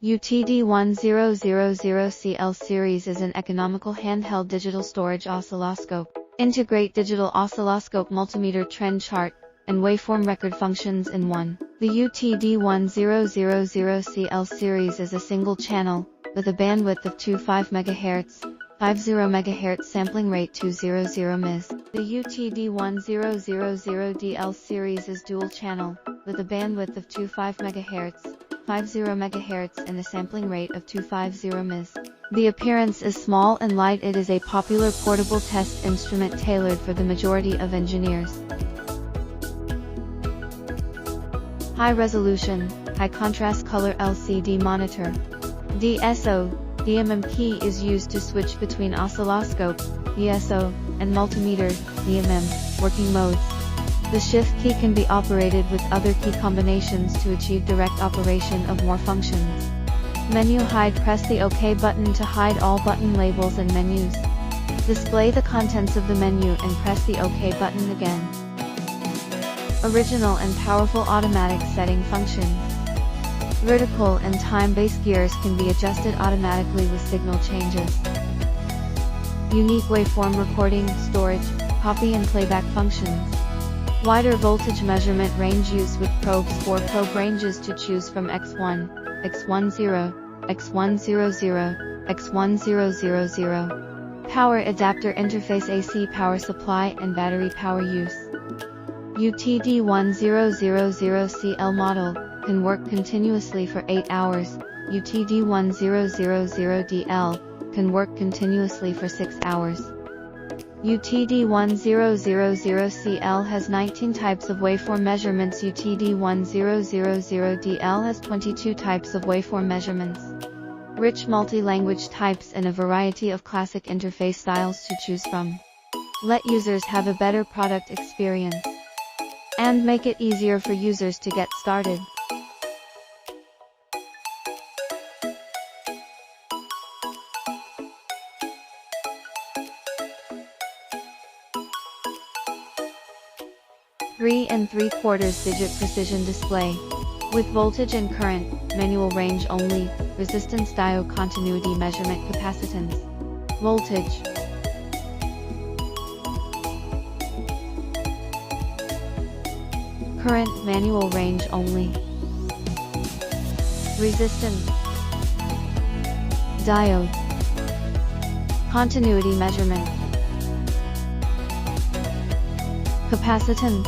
UTD1000CL series is an economical handheld digital storage oscilloscope. Integrate digital oscilloscope multimeter trend chart and waveform record functions in one. The UTD1000CL series is a single channel with a bandwidth of 25 MHz, 50 MHz sampling rate 200 ms. The UTD1000DL series is dual channel with a bandwidth of 25 MHz, 50 MHz and a sampling rate of 250 ms. The appearance is small and light. It is a popular portable test instrument tailored for the majority of engineers. High resolution, high contrast color LCD monitor. DSO, DMM key is used to switch between oscilloscope, DSO, and multimeter, DMM, working modes. The shift key can be operated with other key combinations to achieve direct operation of more functions. Menu hide. Press the OK button to hide all button labels and menus. Display the contents of the menu and press the OK button again. Original and powerful automatic setting function. Vertical and time-based gears can be adjusted automatically with signal changes. Unique waveform recording, storage, copy and playback functions. Wider voltage measurement range used with probes. 4 probe ranges to choose from X1, X10, X100, X1000. Power adapter interface. AC power supply and battery power use. UTD1000CL model can work continuously for 8 hours. UTD1000DL can work continuously for 6 hours. UTD1000CL has 19 types of waveform measurements. UTD1000DL has 22 types of waveform measurements. Rich multi-language types and a variety of classic interface styles to choose from. Let users have a better product experience and make it easier for users to get started. Three and 3/4 digit precision display. With voltage and current, manual range only, resistance diode continuity measurement capacitance. Voltage. Current manual range only. Resistance. Diode. Continuity measurement. Capacitance.